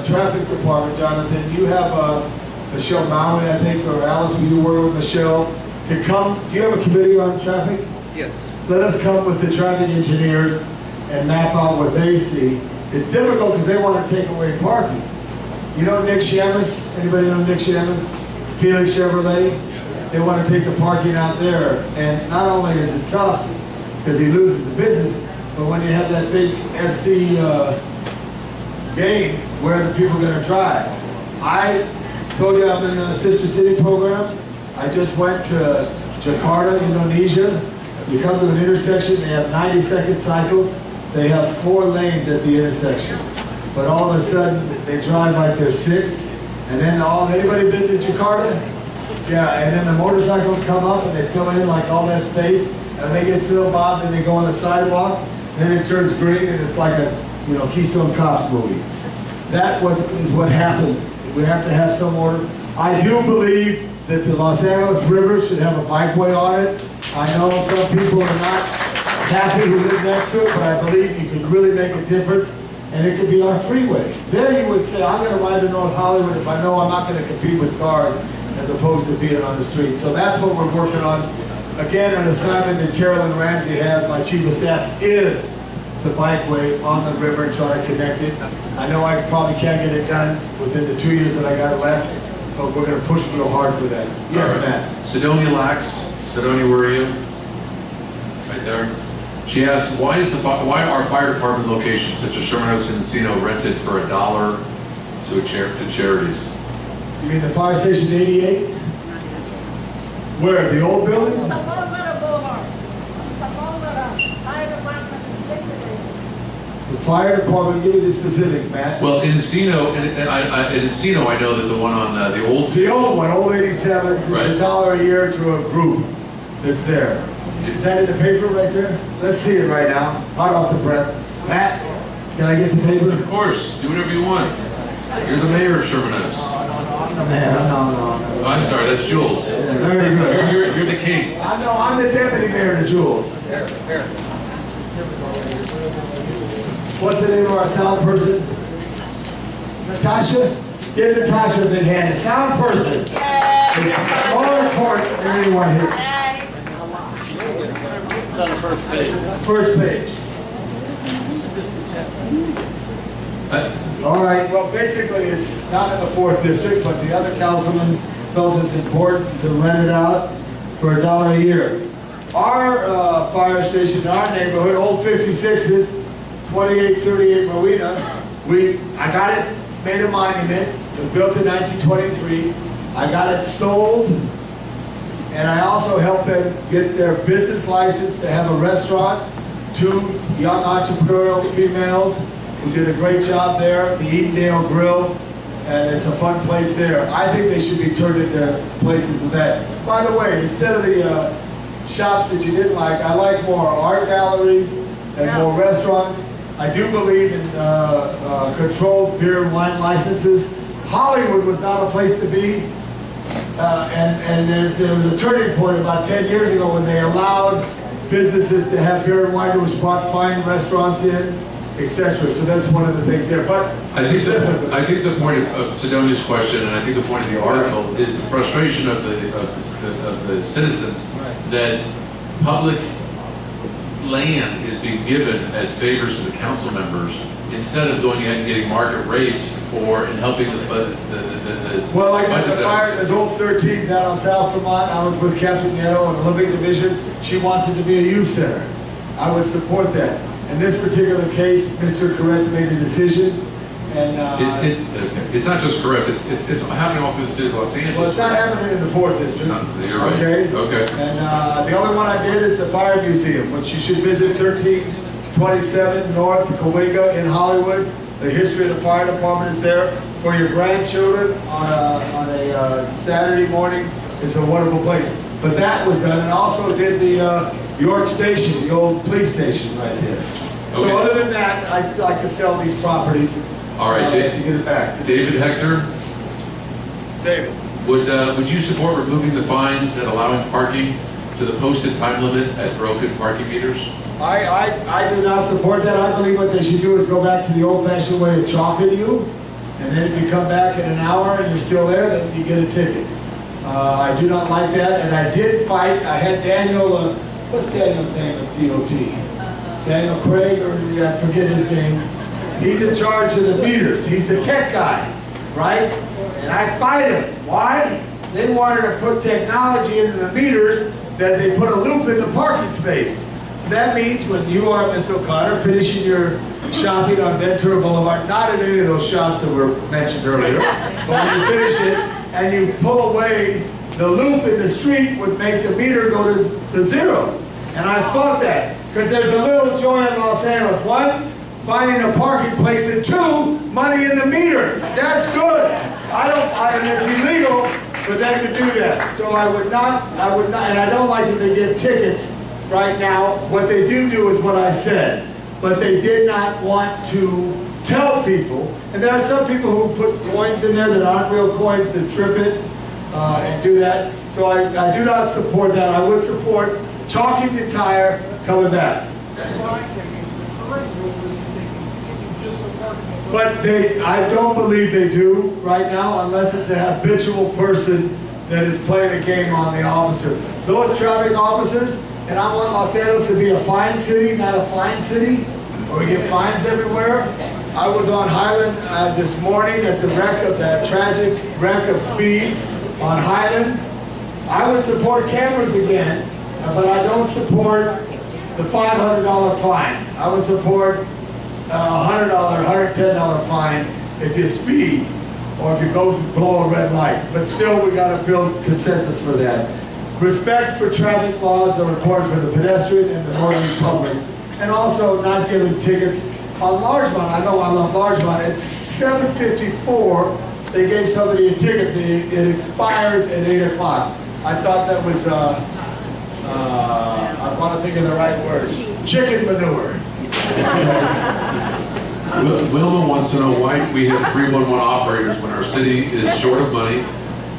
traffic department, Jonathan, you have Michelle Maui, I think, or Alice, will you work with Michelle to come? Do you have a committee on traffic? Yes. Let us come with the traffic engineers and map out what they see. It's difficult because they want to take away parking. You know Nick Shamus? Anybody know Nick Shamus? Felix Chevrolet? They want to take the parking out there. And not only is it tough because he loses the business, but when you have that big SC game, where are the people going to drive? I told you I'm in the Sister City program. I just went to Jakarta, Indonesia. You come to an intersection, they have 90-second cycles. They have 4 lanes at the intersection. But all of a sudden, they drive like they're 6. And then anybody been to Jakarta? Yeah, and then the motorcycles come up and they fill in like all that space. And they get filled, Bob, then they go on the sidewalk. Then it turns green and it's like a Keystone Cops movie. That is what happens. We have to have some order. I do believe that the Los Angeles River should have a bikeway on it. I know some people are not happy who live next to it, but I believe you could really make a difference, and it could be our freeway. There you would say, I'm going to ride to North Hollywood if I know I'm not going to compete with cars, as opposed to being on the street. So that's what we're working on. Again, an assignment that Carolyn Ramsey has, my chief of staff, is the bikeway on the river and try to connect it. I know I probably can't get it done within the 2 years that I got left, but we're going to push real hard for that. Yes, right. Matt. Sidonia Lax. Sidonia, where are you? Right there. She asked, why are fire department locations such as Sherman Oaks and Encino rented for $1 to charities? You mean the fire station 88? Where? The old building? The fire department, give me the specifics, Matt. Well, in Encino, I know that the one on the old... The old one, old 87s, is right. $1 a year to a group that's there. Is that in the paper right there? Let's see it right now. Hot off the press. Matt, can I get the paper? Of course, do whatever you want. You're the mayor of Sherman Oaks. I'm the mayor. No. I'm sorry, that's Jules. Very good. You're the king. I'm the deputy mayor to Jules. What's the name of our sound person? Natasha? Give Natasha a big hand. The sound person is more important than anyone here. It's on the first page. First page. All right, well, basically, it's not in the 4th district, but the other councilman felt it's important to rent it out for $1 a year. Our fire station in our neighborhood, Old 56s, 2838 Rowena, I got it made a monument. It was built in 1923. I got it sold, and I also helped them get their business license to have a restaurant. 2 young entrepreneurial females who did a great job there, the Edendale Grill, and it's a fun place there. I think they should be turned into places of that. By the way, instead of the shops that you didn't like, I like more art galleries and more restaurants. I do believe in controlled beer and wine licenses. Hollywood was not a place to be, and there was a turning point about 10 years ago when they allowed businesses to have beer and wine, which brought fine restaurants in, etc. So that's one of the things there. But I think the point of Sidonia's question, and I think the point of the article, is the frustration of the citizens that public land is being given as favors to the council members instead of going ahead and getting market rates and helping the well, like there's a fire, there's old 13s out on South Vermont. I was with Captain Nieto in the Olympic Division. She wants it to be a youth center. I would support that. In this particular case, Mr. Koretz made a decision, and it's not just Koretz. It's happening all through the city of Los Angeles. well, it's not happening in the 4th district. You're right. Okay. And the only one I did is the Fire Museum, which you should visit, 1327 North Cahuenga in Hollywood. The history of the fire department is there for your grandchildren on a Saturday morning. It's a wonderful place. But that was done, and also did the York Station, the old police station right there. Okay. So other than that, I'd like to sell these properties. All right, to get it back. David Hector. David. Would you support removing the fines and allowing parking to the posted time limit at broken parking meters? I do not support that. I believe what they should do is go back to the old-fashioned way of chalking you And then if you come back in an hour and you're still there, then you get a ticket. I do not like that, and I did fight. I had Daniel, what's Daniel's name at DOT? Daniel Craig, or I forget his name. He's in charge of the meters. He's the tech guy, right? And I fight him. Why? They wanted to put technology into the meters that they put a loop in the parking space. So that means when you are, Miss O'Connor, finishing your shopping on Ventura Boulevard, not in any of those shops that were mentioned earlier, but when you finish it and you pull away, the loop in the street would make the meter go to zero. And I fought that because there's a little joy in Los Angeles. One, finding a parking place, and two, money in the meter. That's good. And it's illegal for them to do that. So I would not, and I don't like that they give tickets right now. What they do is what I said. But they did not want to tell people. And there are some people who put coins in there that aren't real coins that trip it and do that. So I do not support that. I would support chalking the tire coming back. That's what I'm saying. The current rule is that they can just for parking. But I don't believe they do right now, unless it's a habitual person that is playing a game on the officer. Those traffic officers, and I want Los Angeles to be a fine city, not a fine city, where we get fines everywhere. I was on Highland this morning at the wreck of that tragic wreck of speed on Highland. I would support cameras again, but I don't support the $500 fine. I would support $100, $110 fine if you speed or if you go blow a red light. But still, we got to build consensus for that. Respect for traffic laws are important for the pedestrian and the motoring public, and also not giving tickets on Largemont. I know I love Largemont. At 7:54, they gave somebody a ticket. It expires at 8 o'clock. I thought that was, I want to think of the right word, chicken manure. Wilma wants to know why we have 311 operators when our city is short of money.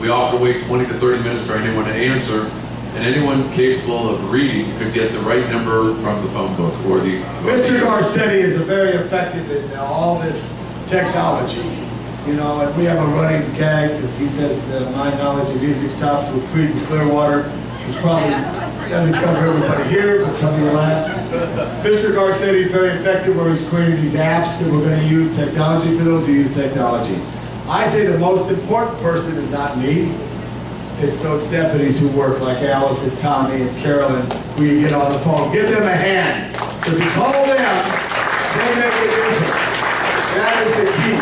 We often wait 20 to 30 minutes for anyone to answer, and anyone capable of reading could get the right number from the phone book or the... Mr. Garcetti is very effective in all this technology, you know, and we have a running gag because he says that my knowledge of music stops with Creedence Clearwater, which probably doesn't cover everybody here, but some of you laugh. Mr. Garcetti is very effective where he's creating these apps that we're going to use technology for those who use technology. I say the most important person is not me. It's those deputies who work like Alice and Tommy and Carolyn who you get on the phone. Give them a hand. So if you call them, they make a difference. That is the key.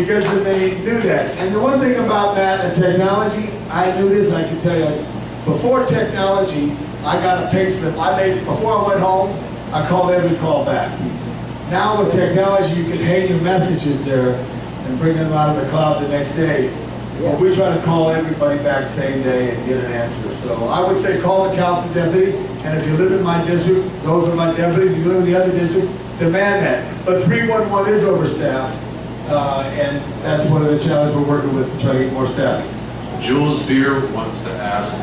Because then they do that. And the one thing about that and technology, I knew this, I can tell you, before technology, I got a pink slip. Before I went home, I called every call back. Now with technology, you can hang your messages there and bring them out of the cloud the next day. Well, we try to call everybody back same day and get an answer. So I would say call the council deputy, and if you live in my district, those are my deputies. If you live in the other district, demand that. But 311 is overstaffed, and that's one of the challenges we're working with to try to get more staff. Jules Veer wants to ask,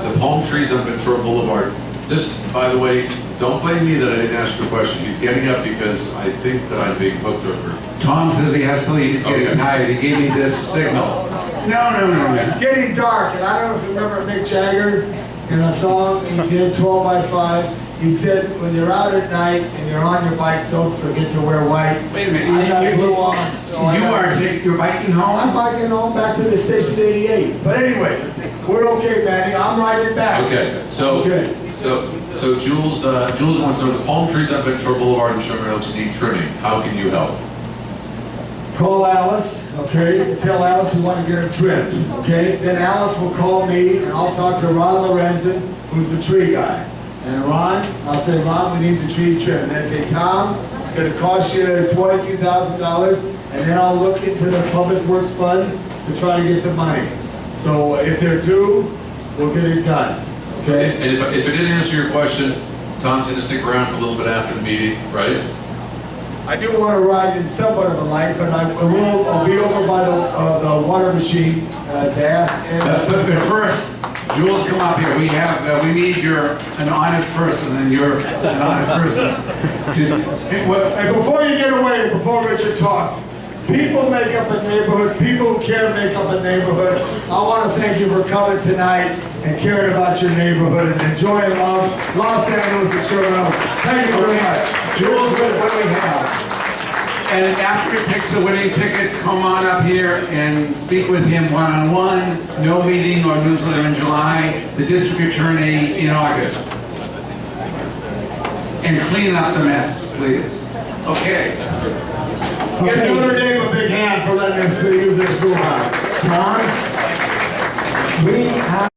the palm trees on Ventura Boulevard. This, by the way, don't blame me that I didn't ask the question. He's getting up because I think that I'm being hooked over. Tom says he has to leave. He's getting tired. He gave me this signal. No. It's getting dark, and I don't know if you remember Mick Jagger in a song he did, 12 by 5. He said, when you're out at night and you're on your bike, don't forget to wear white. Wait a minute. I got blue on. So You're biking home? I'm biking home back to the station 88. But anyway, we're okay, Manny. I'm riding back. Okay, so Jules wants to know the palm trees on Ventura Boulevard in Sherman Oaks need trimming. How can you help? Call Alice, okay? Tell Alice you want to get them trimmed, okay? Then Alice will call me, and I'll talk to Ron Lorenzen, who's the tree guy. And Ron, I'll say, Ron, we need the trees trimmed. And they say, Tom, it's going to cost you $22,000, and then I'll look into the Public Works Fund to try to get the money. So if they're due, we'll get it done, okay? And if I didn't answer your question, Tom's going to stick around for a little bit after the meeting, right? I do want to ride in somewhat of a light, but I'll be over by the water machine to ask. But first, Jules, come up here. We need an honest person, and you're an honest person. And before you get away, before Richard talks, People make up a neighborhood. People who care make up a neighborhood. I want to thank you for coming tonight and caring about your neighborhood and enjoying Los Angeles and showing up. Thank you very much. Jules, what do we have? And after he picks the winning tickets, come on up here and speak with him one-on-one. No meeting or newsletter in July. The district attorney in August. And clean up the mess, please. Okay. Give Notre Dame a big hand for letting us use their schoolhouse. Tom, we have